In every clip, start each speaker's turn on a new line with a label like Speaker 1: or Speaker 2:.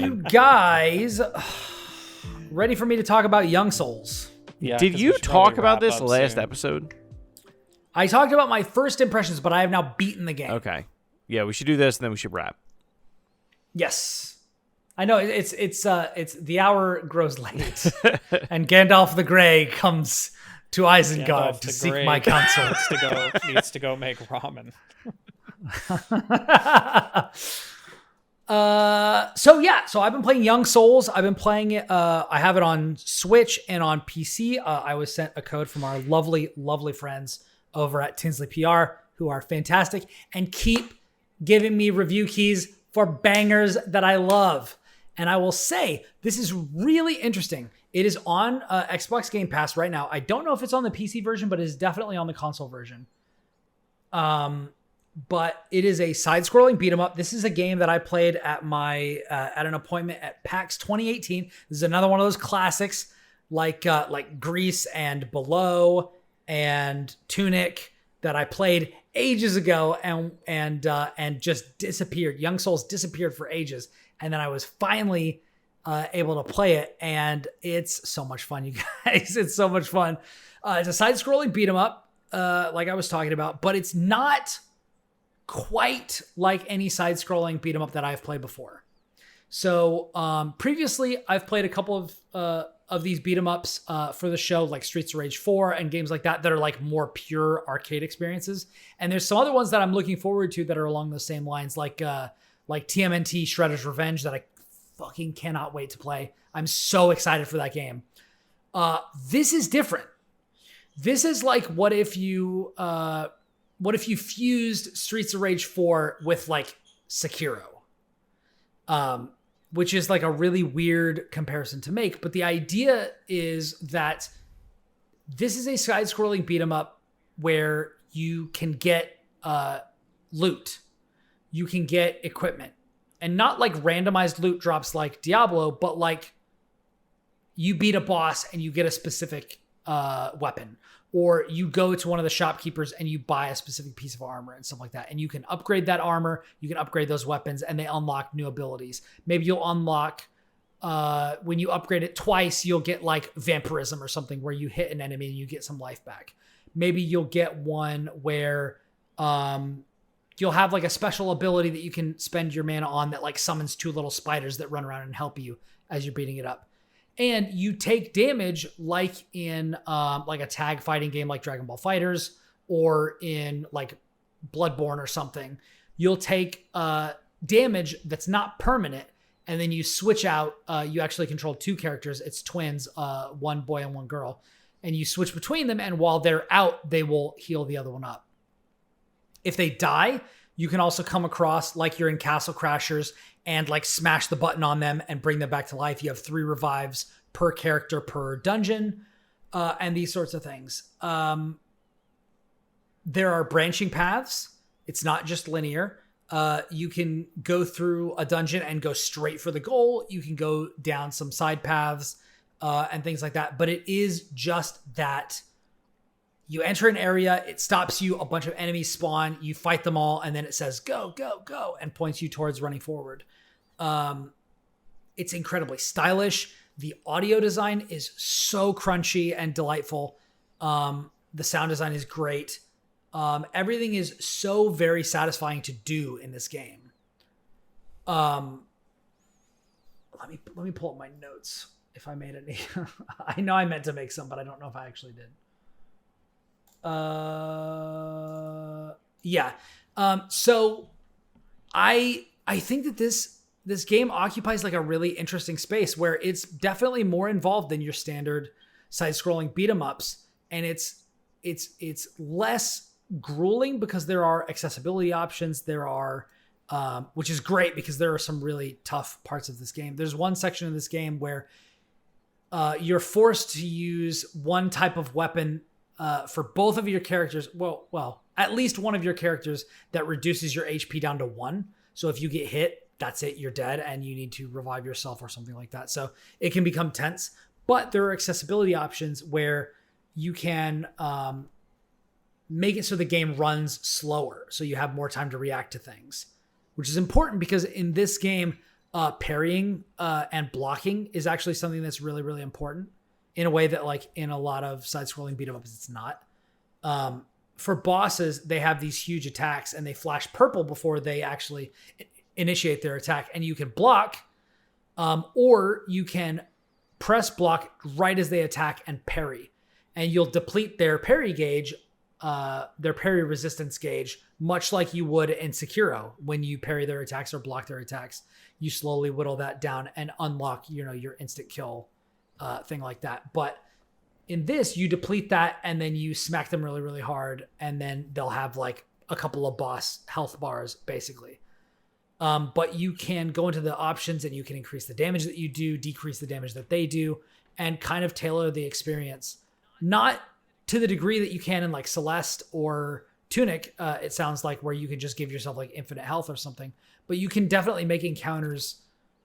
Speaker 1: you guys ready for me to talk about Young Souls?
Speaker 2: Yeah,
Speaker 3: Did you talk about this last episode?
Speaker 1: I talked about my first impressions, but I have now beaten the game.
Speaker 3: Okay. Yeah, we should do this and then we should wrap.
Speaker 1: Yes. I know it's the hour grows late and Gandalf the Grey comes to Isengard to seek my counsel.
Speaker 2: needs to go make ramen.
Speaker 1: So I've been playing Young Souls. I've been playing it. I have it on Switch and on PC. I was sent a code from our lovely friends over at Tinsley PR, who are fantastic and keep giving me review keys for bangers that I love. And I will say, this is really interesting. It is on Xbox Game Pass right now. I don't know if it's on the PC version, but it is definitely on the console version. But it is a side-scrolling beat-em-up. This is a game that I played at at an appointment at PAX 2018. This is another one of those classics, like Grease and Below and Tunic, that I played ages ago and just disappeared. Young Souls disappeared for ages, and then I was finally able to play it, and it's so much fun, you guys. It's so much fun. It's a side-scrolling beat-em-up, like I was talking about, but it's not quite like any side-scrolling beat-em-up that I've played before. So previously, I've played a couple of these beat-em-ups for the show, like Streets of Rage 4 and games like that are like more pure arcade experiences. And there's some other ones that I'm looking forward to that are along those same lines, like TMNT Shredder's Revenge, that I fucking cannot wait to play. I'm so excited for that game. This is different. This is like, what if you fused Streets of Rage 4 with like Sekiro? Which is like a really weird comparison to make. But the idea is that this is a side-scrolling beat-em-up where you can get loot. You can get equipment. And not like randomized loot drops like Diablo, but like you beat a boss and you get a specific weapon. Or you go to one of the shopkeepers and you buy a specific piece of armor and stuff like that. And you can upgrade that armor, you can upgrade those weapons, and they unlock new abilities. Maybe you'll unlock, when you upgrade it twice, you'll get like vampirism or something where you hit an enemy and you get some life back. Maybe you'll get one where you'll have like a special ability that you can spend your mana on that like summons two little spiders that run around and help you as you're beating it up. And you take damage like in like a tag fighting game like Dragon Ball FighterZ, or in like Bloodborne or something. You'll take damage that's not permanent, and then you switch out. You actually control two characters. It's twins, one boy and one girl. And you switch between them, and while they're out, they will heal the other one up. If they die, you can also come across, like you're in Castle Crashers, and like smash the button on them and bring them back to life. You have 3 revives per character per dungeon, and these sorts of things. There are branching paths. It's not just linear. You can go through a dungeon and go straight for the goal. You can go down some side paths and things like that. But it is just that you enter an area, it stops you, a bunch of enemies spawn, you fight them all, and then it says, go, go, go, and points you towards running forward. It's incredibly stylish. The audio design is so crunchy and delightful. The sound design is great. Everything is so very satisfying to do in this game. Let me pull up my notes if I made any. I know I meant to make some, but I don't know if I actually did. Yeah. So I think that this game occupies like a really interesting space where it's definitely more involved than your standard side-scrolling beat 'em ups, and it's less grueling because there are accessibility options. There are, which is great because there are some really tough parts of this game. There's one section of this game where you're forced to use one type of weapon for both of your characters. Well, at least one of your characters, that reduces your HP down to 1. So if you get hit, that's it, you're dead, and you need to revive yourself or something like that. So it can become tense, but there are accessibility options where you can make it so the game runs slower, so you have more time to react to things, which is important because in this game, parrying and blocking is actually something that's really, really important in a way that like in a lot of side-scrolling beat 'em ups, it's not. For bosses, they have these huge attacks and they flash purple before they actually initiate their attack. And you can block, or you can press block right as they attack and parry. And you'll deplete their parry gauge, their parry resistance gauge, much like you would in Sekiro when you parry their attacks or block their attacks. You slowly whittle that down and unlock, your instant kill thing like that. But in this, you deplete that and then you smack them really, really hard, and then they'll have like a couple of boss health bars, basically. But you can go into the options and you can increase the damage that you do, decrease the damage that they do, and kind of tailor the experience. Not to the degree that you can in like Celeste or Tunic, it sounds like, where you can just give yourself like infinite health or something. But you can definitely make encounters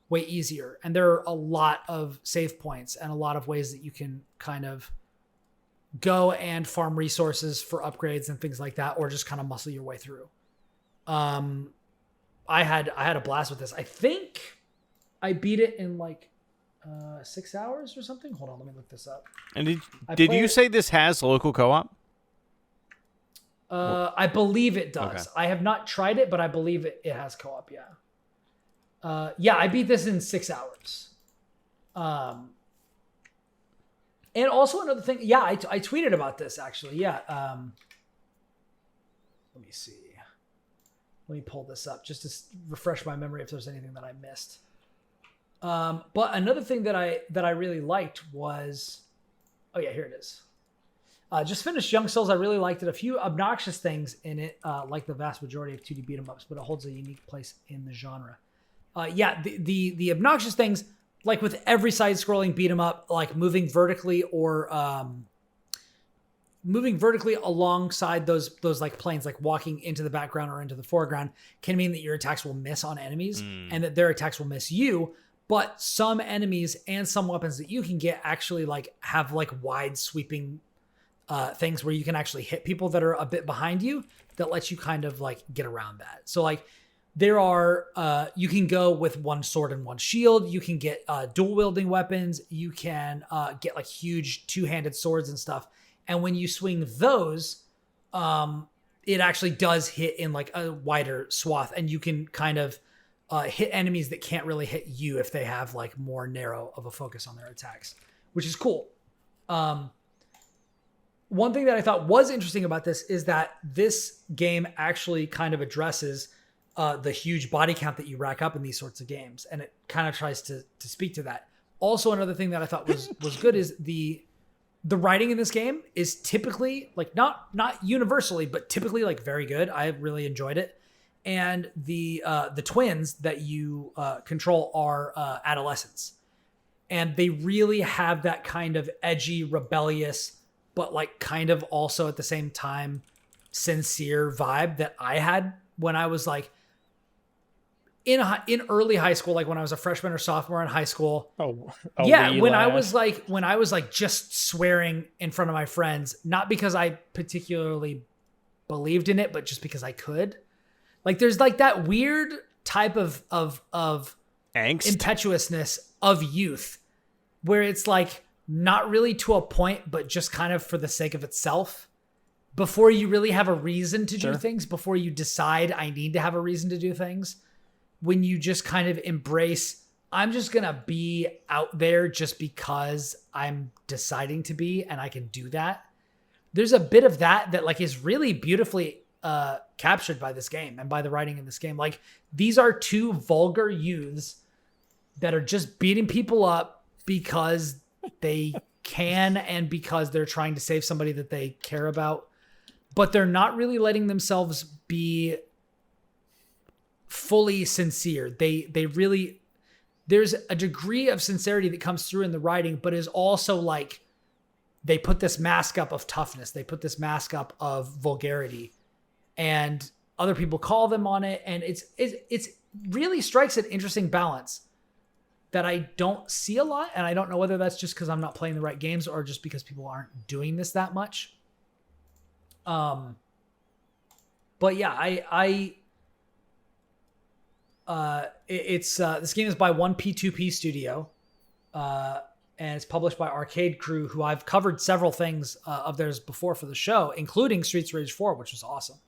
Speaker 1: way easier. And there are a lot of save points and a lot of ways that you can kind of go and farm resources for upgrades and things like that, or just kind of muscle your way through. I had a blast with this. I think I beat it in like 6 hours or something. Hold on, let me look this up.
Speaker 3: And did you say this has local co-op?
Speaker 1: I believe it does.
Speaker 3: Okay.
Speaker 1: I have not tried it, but I believe it has co-op. Yeah. Yeah, I beat this in 6 hours. And also another thing. Yeah, I tweeted about this actually. Yeah. Let me see. Let me pull this up just to refresh my memory if there's anything that I missed. But another thing that I really liked was, oh yeah, here it is. Just finished Young Souls. I really liked it. A few obnoxious things in it, like the vast majority of 2D beat 'em ups, but it holds a unique place in the genre. Yeah, the obnoxious things, like with every side-scrolling beat 'em up, like moving vertically alongside those like planes, like walking into the background or into the foreground, can mean that your attacks will miss on enemies and that their attacks will miss you. But some enemies and some weapons that you can get actually like have like wide sweeping things where you can actually hit people that are a bit behind you, that lets you kind of like get around that. So like there are, you can go with one sword and one shield. You can get dual wielding weapons. You can get like huge two-handed swords and stuff. And when you swing those, it actually does hit in like a wider swath, and you can kind of hit enemies that can't really hit you if they have like more narrow of a focus on their attacks, which is cool. One thing that I thought was interesting about this is that this game actually kind of addresses the huge body count that you rack up in these sorts of games, and it kind of tries to speak to that. Also, another thing that I thought was good is the writing in this game is typically like not universally, but typically like very good. I really enjoyed it. And the twins that you control are adolescents, and they really have that kind of edgy, rebellious, but like kind of also at the same time sincere vibe that I had when I was like in early high school, like when I was a freshman or sophomore in high school. Yeah, when I was like just swearing in front of my friends, not because I particularly believed in it, but just because I could. Like there's like that weird type of
Speaker 3: angst,
Speaker 1: impetuousness of youth, where it's like not really to a point, but just kind of for the sake of itself, before you really have a reason to do things, before you decide I need to have a reason to do things. When you just kind of embrace, I'm just going to be out there just because I'm deciding to be, and I can do that. There's a bit of that like is really beautifully captured by this game and by the writing in this game. Like these are two vulgar youths that are just beating people up because they can and because they're trying to save somebody that they care about, but they're not really letting themselves be fully sincere. They really, there's a degree of sincerity that comes through in the writing, but is also like they put this mask up of toughness. They put this mask up of vulgarity, and other people call them on it. And it's really strikes an interesting balance that I don't see a lot. And I don't know whether that's just because I'm not playing the right games or just because people aren't doing this that much. But yeah, This game is by 1P2P Studio, and it's published by Arcade Crew, who I've covered several things of theirs before for the show, including Streets of Rage 4, which was awesome.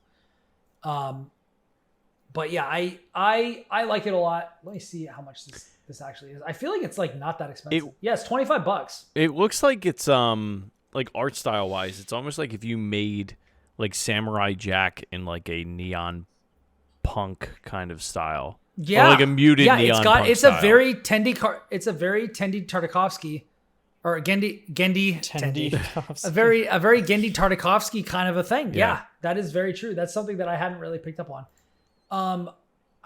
Speaker 1: But yeah, I like it a lot. Let me see how much this actually is. I feel like it's like not that expensive. Yeah, it's $25.
Speaker 3: It looks like it's like art style wise, it's almost like if you made like Samurai Jack in like a neon punk kind of style.
Speaker 1: Yeah,
Speaker 3: or like a muted neon punk
Speaker 1: it's
Speaker 3: style.
Speaker 1: a very Tendi Tartakovsky or Gendy a very Gendy Tartakovsky kind of a thing. Yeah, that is very true. That's something that I hadn't really picked up on.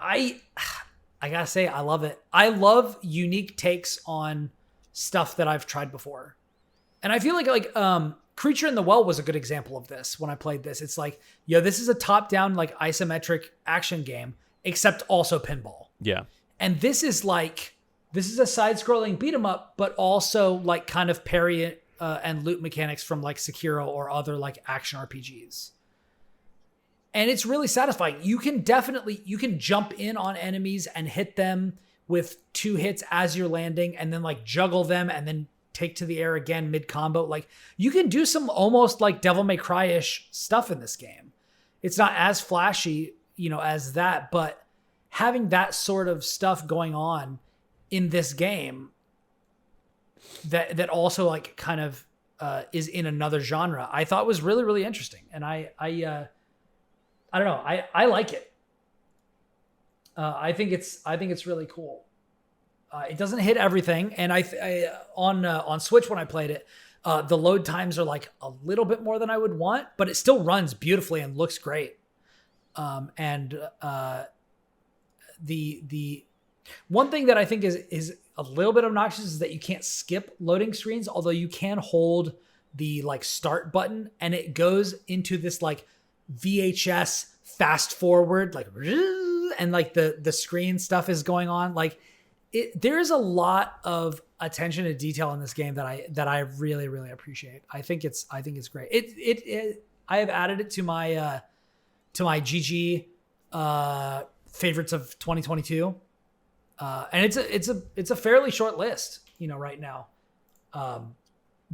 Speaker 1: I gotta say, I love it. I love unique takes on stuff that I've tried before. And I feel like Creature in the Well was a good example of this when I played this. It's like, this is a top-down, like, isometric action game, except also pinball.
Speaker 3: Yeah.
Speaker 1: And this is a side-scrolling beat-em-up, but also, like, kind of parry and loot mechanics from, like, Sekiro or other, like, action RPGs. And it's really satisfying. You can jump in on enemies and hit them with 2 hits as you're landing, and then, like, juggle them, and then take to the air again mid-combo. Like, you can do some almost like Devil May Cry-ish stuff in this game. It's not as flashy, as that, but having that sort of stuff going on in this game that also like kind of is in another genre, I thought was really, really interesting. And I don't know. I like it. I think it's really cool. It doesn't hit everything, and on Switch when I played it, the load times are like a little bit more than I would want, but it still runs beautifully and looks great. The one thing that I think is a little bit obnoxious is that you can't skip loading screens, although you can hold the like start button, and it goes into this like VHS fast forward, like, and like the screen stuff is going on. Like, there's a lot of attention to detail in this game that I really, really appreciate. I think it's great. I have added it to my GG favorites of 2022, and it's a fairly short list, right now.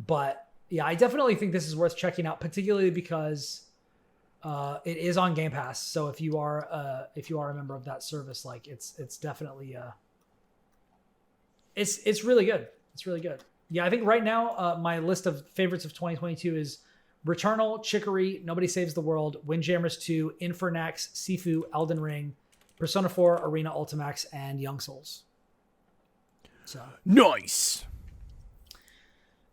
Speaker 1: But yeah, I definitely think this is worth checking out, particularly because it is on Game Pass. So if you are a member of that service, like it's definitely it's really good. It's really good. Yeah, I think right now my list of favorites of 2022 is Returnal, Chicory, Nobody Saves the World, Windjammers 2, Infernax, Sifu, Elden Ring, Persona 4, Arena Ultimax, and Young Souls. So
Speaker 3: nice.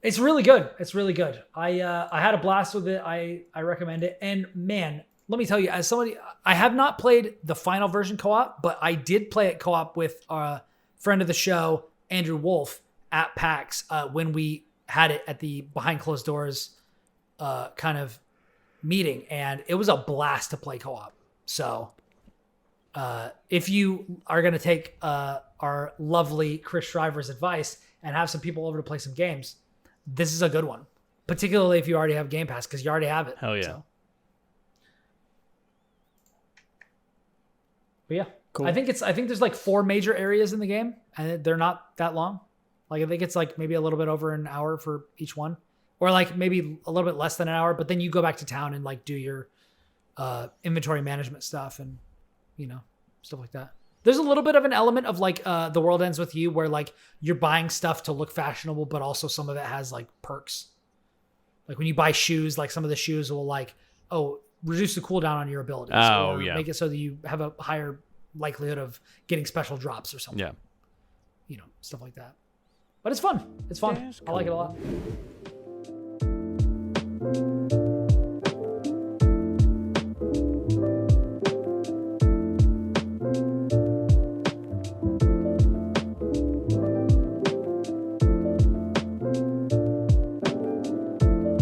Speaker 1: It's really good. It's really good. I had a blast with it. I recommend it. And man, let me tell you, as somebody, I have not played the final version co-op, but I did play it co-op with a friend of the show, Andrew Wolf, at PAX when we had it at the behind closed doors kind of meeting, and it was a blast to play co-op. So if you are going to take our lovely Chris Shriver's advice and have some people over to play some games, this is a good one, particularly if you already have Game Pass, because you already have it.
Speaker 3: Hell yeah.
Speaker 1: So. But yeah,
Speaker 2: cool.
Speaker 1: I think there's like 4 major areas in the game, and they're not that long. Like, I think it's like maybe a little bit over an hour for each one, or like maybe a little bit less than an hour. But then you go back to town and like do your inventory management stuff and stuff like that. There's a little bit of an element of like The World Ends With You, where like you're buying stuff to look fashionable, but also some of it has like perks. Like when you buy shoes, like some of the shoes will like, reduce the cooldown on your abilities. Or make it so that you have a higher likelihood of getting special drops or something.
Speaker 3: Yeah.
Speaker 1: Stuff like that. But it's fun. It's fun. I like it a lot.